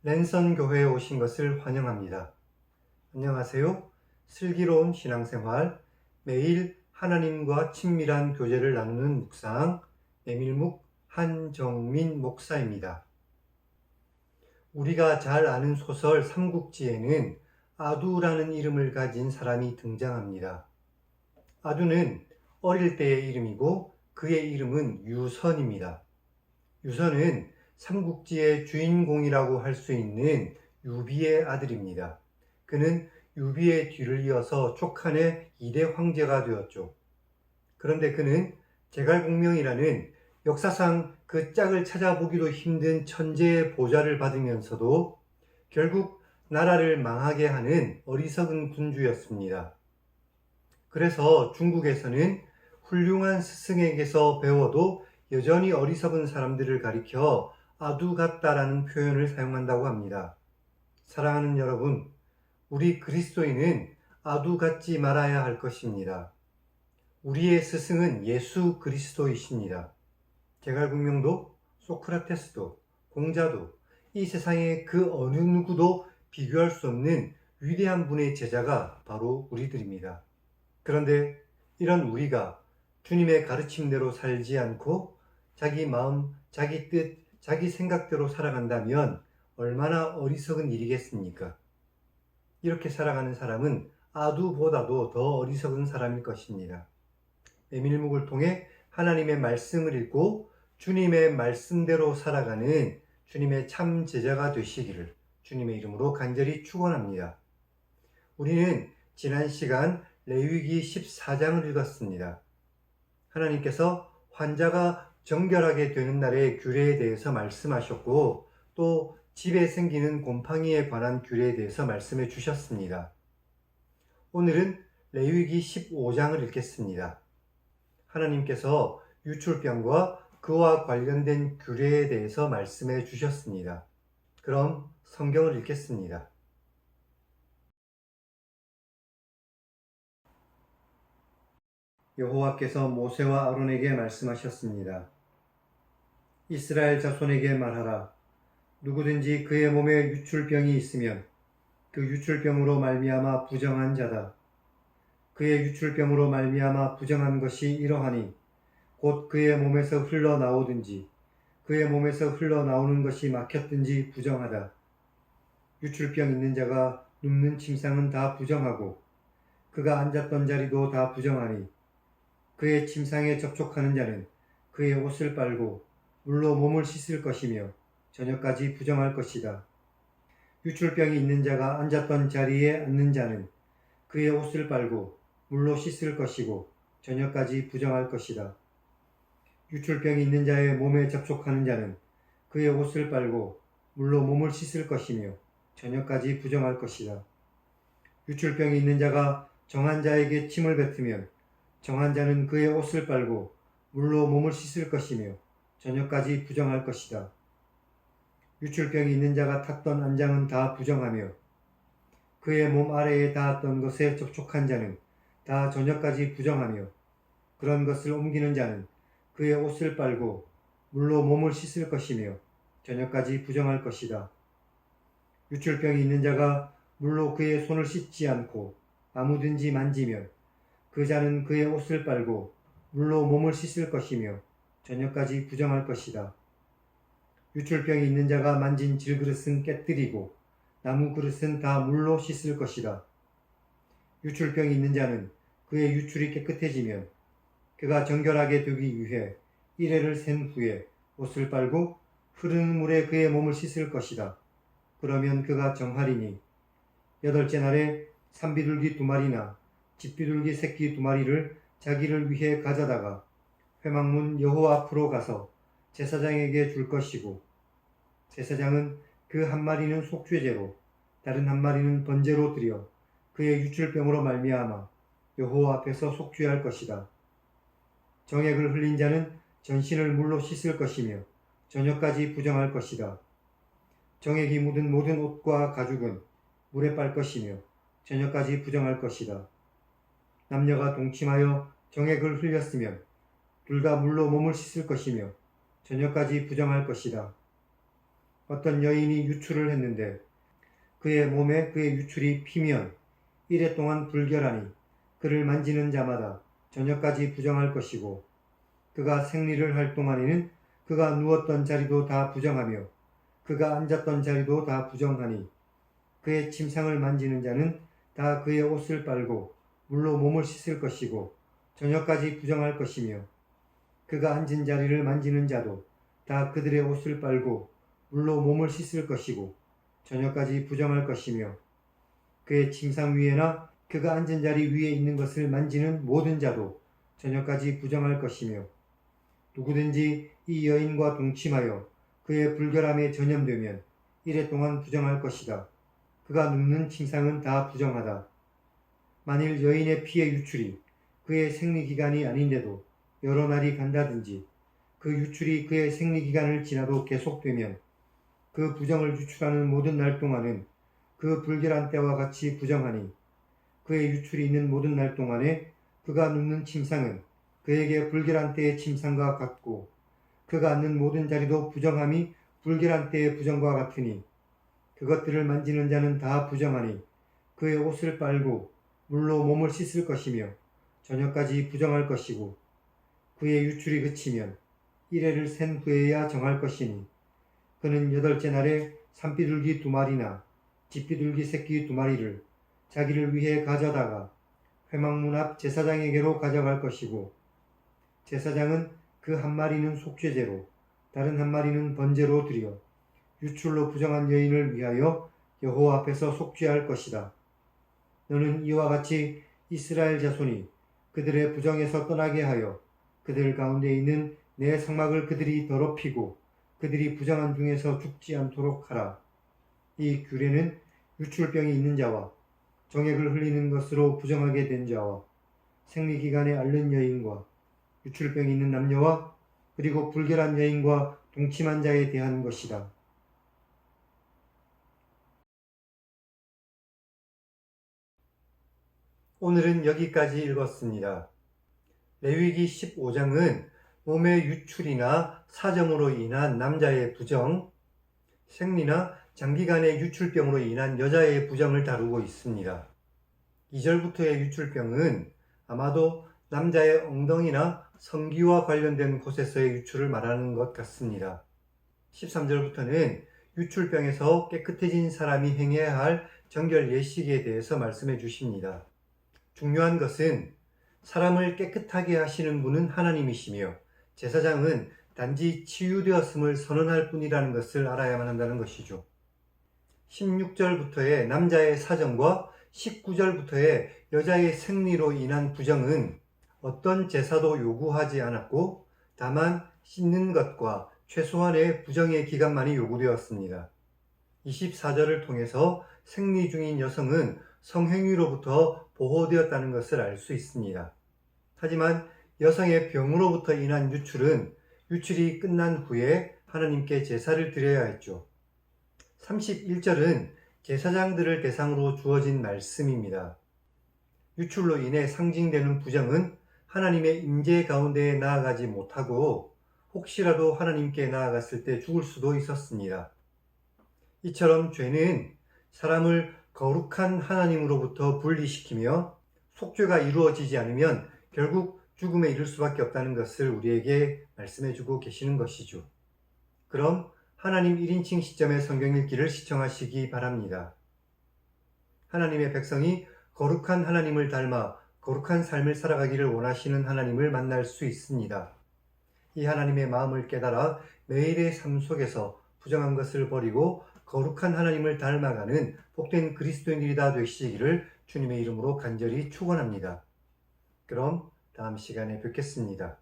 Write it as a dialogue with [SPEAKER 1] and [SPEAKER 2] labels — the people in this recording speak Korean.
[SPEAKER 1] 랜선 교회에 오신 것을 환영합니다. 안녕하세요. 슬기로운 신앙생활, 매일 하나님과 친밀한 교제를 나누는 묵상, 메밀묵 한정민 목사입니다. 우리가 잘 아는 소설 삼국지에는 아두라는 이름을 가진 사람이 등장합니다. 아두는 어릴 때의 이름이고 그의 이름은 유선입니다. 유선은 삼국지의 주인공이라고 할 수 있는 유비의 아들입니다. 그는 유비의 뒤를 이어서 촉한의 2대 황제가 되었죠. 그런데 그는 제갈공명이라는 역사상 그 짝을 찾아보기도 힘든 천재의 보좌를 받으면서도 결국 나라를 망하게 하는 어리석은 군주였습니다. 그래서 중국에서는 훌륭한 스승에게서 배워도 여전히 어리석은 사람들을 가리켜 아두 같다라는 표현을 사용한다고 합니다. 사랑하는 여러분, 우리 그리스도인은 아두 같지 말아야 할 것입니다. 우리의 스승은 예수 그리스도이십니다. 제갈공명도 소크라테스도 공자도 이 세상의 그 어느 누구도 비교할 수 없는 위대한 분의 제자가 바로 우리들입니다. 그런데 이런 우리가 주님의 가르침대로 살지 않고 자기 마음, 자기 뜻, 자기 생각대로 살아간다면 얼마나 어리석은 일이겠습니까? 이렇게 살아가는 사람은 아두보다도 더 어리석은 사람일 것입니다. 메밀묵을 통해 하나님의 말씀을 읽고 주님의 말씀대로 살아가는 주님의 참 제자가 되시기를 주님의 이름으로 간절히 축원합니다. 우리는 지난 시간 레위기 14장을 읽었습니다. 하나님께서 환자가 정결하게 되는 날의 규례에 대해서 말씀하셨고 또 집에 생기는 곰팡이에 관한 규례에 대해서 말씀해 주셨습니다. 오늘은 레위기 15장을 읽겠습니다. 하나님께서 유출병과 그와 관련된 규례에 대해서 말씀해 주셨습니다. 그럼 성경을 읽겠습니다. 여호와께서 모세와 아론에게 말씀하셨습니다. 이스라엘 자손에게 말하라. 누구든지 그의 몸에 유출병이 있으면 그 유출병으로 말미암아 부정한 자다. 그의 유출병으로 말미암아 부정한 것이 이러하니 곧 그의 몸에서 흘러나오든지 그의 몸에서 흘러나오는 것이 막혔든지 부정하다. 유출병 있는 자가 눕는 침상은 다 부정하고 그가 앉았던 자리도 다 부정하니 그의 침상에 접촉하는 자는 그의 옷을 빨고 물로 몸을 씻을 것이며 저녁까지 부정할 것이다. 유출병이 있는 자가 앉았던 자리에 앉는 자는 그의 옷을 빨고 물로 씻을 것이고 저녁까지 부정할 것이다. 유출병이 있는 자의 몸에 접촉하는 자는 그의 옷을 빨고 물로 몸을 씻을 것이며 저녁까지 부정할 것이다. 유출병이 있는 자가 정한 자에게 침을 뱉으면 정한 자는 그의 옷을 빨고 물로 몸을 씻을 것이며 저녁까지 부정할 것이다. 유출병이 있는 자가 탔던 안장은 다 부정하며 그의 몸 아래에 닿았던 것에 접촉한 자는 다 저녁까지 부정하며 그런 것을 옮기는 자는 그의 옷을 빨고 물로 몸을 씻을 것이며 저녁까지 부정할 것이다. 유출병이 있는 자가 물로 그의 손을 씻지 않고 아무든지 만지면 그 자는 그의 옷을 빨고 물로 몸을 씻을 것이며 저녁까지 부정할 것이다. 유출병이 있는 자가 만진 질그릇은 깨뜨리고 나무 그릇은 다 물로 씻을 것이다. 유출병이 있는 자는 그의 유출이 깨끗해지면 그가 정결하게 되기 위해 1회를 센 후에 옷을 빨고 흐르는 물에 그의 몸을 씻을 것이다. 그러면 그가 정하리니 8째 날에 산비둘기 2마리나 집비둘기 새끼 2마리를 자기를 위해 가져다가 회막문 여호와 앞으로 가서 제사장에게 줄 것이고 제사장은 그 한 마리는 속죄제로 다른 한 마리는 번제로 드려 그의 유출병으로 말미암아 여호와 앞에서 속죄할 것이다. 정액을 흘린 자는 전신을 물로 씻을 것이며 저녁까지 부정할 것이다. 정액이 묻은 모든 옷과 가죽은 물에 빨 것이며 저녁까지 부정할 것이다. 남녀가 동침하여 정액을 흘렸으면 둘 다 물로 몸을 씻을 것이며 저녁까지 부정할 것이다. 어떤 여인이 유출을 했는데 그의 몸에 그의 유출이 피면 이래 동안 불결하니 그를 만지는 자마다 저녁까지 부정할 것이고 그가 생리를 할 동안에는 그가 누웠던 자리도 다 부정하며 그가 앉았던 자리도 다 부정하니 그의 침상을 만지는 자는 다 그의 옷을 빨고 물로 몸을 씻을 것이고 저녁까지 부정할 것이며 그가 앉은 자리를 만지는 자도 다 그들의 옷을 빨고 물로 몸을 씻을 것이고 저녁까지 부정할 것이며 그의 침상 위에나 그가 앉은 자리 위에 있는 것을 만지는 모든 자도 저녁까지 부정할 것이며 누구든지 이 여인과 동침하여 그의 불결함에 전염되면 이래 동안 부정할 것이다. 그가 눕는 침상은 다 부정하다. 만일 여인의 피의 유출이 그의 생리기간이 아닌데도 여러 날이 간다든지 그 유출이 그의 생리기간을 지나도 계속되면 그 부정을 유출하는 모든 날 동안은 그 불결한 때와 같이 부정하니 그의 유출이 있는 모든 날 동안에 그가 눕는 침상은 그에게 불결한 때의 침상과 같고 그가 앉는 모든 자리도 부정함이 불결한 때의 부정과 같으니 그것들을 만지는 자는 다 부정하니 그의 옷을 빨고 물로 몸을 씻을 것이며 저녁까지 부정할 것이고 그의 유출이 그치면 이래를 센 후에야 정할 것이니 그는 8째 날에 산비둘기 2마리나 집비둘기 새끼 2마리를 자기를 위해 가져다가 회막문 앞 제사장에게로 가져갈 것이고 제사장은 그 1마리는 속죄제로 다른 1마리는 번제로 드려 유출로 부정한 여인을 위하여 여호와 앞에서 속죄할 것이다. 너는 이와 같이 이스라엘 자손이 그들의 부정에서 떠나게 하여 그들 가운데 있는 내 성막을 그들이 더럽히고 그들이 부정한 중에서 죽지 않도록 하라. 이 규례는 유출병이 있는 자와 정액을 흘리는 것으로 부정하게 된 자와 생리기간에 앓는 여인과 유출병이 있는 남녀와 그리고 불결한 여인과 동침한 자에 대한 것이다. 오늘은 여기까지 읽었습니다. 레위기 15장은 몸의 유출이나 사정으로 인한 남자의 부정, 생리나 장기간의 유출병으로 인한 여자의 부정을 다루고 있습니다. 2절부터의 유출병은 아마도 남자의 엉덩이나 성기와 관련된 곳에서의 유출을 말하는 것 같습니다. 13절부터는 유출병에서 깨끗해진 사람이 행해야 할 정결 예식에 대해서 말씀해 주십니다. 중요한 것은 사람을 깨끗하게 하시는 분은 하나님이시며 제사장은 단지 치유되었음을 선언할 뿐이라는 것을 알아야만 한다는 것이죠. 16절부터의 남자의 사정과 19절부터의 여자의 생리로 인한 부정은 어떤 제사도 요구하지 않았고 다만 씻는 것과 최소한의 부정의 기간만이 요구되었습니다. 24절을 통해서 생리 중인 여성은 성행위로부터 보호되었다는 것을 알 수 있습니다. 하지만 여성의 병으로부터 인한 유출은 유출이 끝난 후에 하나님께 제사를 드려야 했죠. 31절은 제사장들을 대상으로 주어진 말씀입니다. 유출로 인해 상징되는 부정은 하나님의 임재 가운데에 나아가지 못하고 혹시라도 하나님께 나아갔을 때 죽을 수도 있었습니다. 이처럼 죄는 사람을 거룩한 하나님으로부터 분리시키며 속죄가 이루어지지 않으면 결국 죽음에 이를 수밖에 없다는 것을 우리에게 말씀해 주고 계시는 것이죠. 그럼 하나님 1인칭 시점의 성경 읽기를 시청하시기 바랍니다. 하나님의 백성이 거룩한 하나님을 닮아 거룩한 삶을 살아가기를 원하시는 하나님을 만날 수 있습니다. 이 하나님의 마음을 깨달아 매일의 삶 속에서 부정한 것을 버리고 거룩한 하나님을 닮아가는 복된 그리스도인들이 다 되시기를 주님의 이름으로 간절히 축원합니다. 그럼 다음 시간에 뵙겠습니다.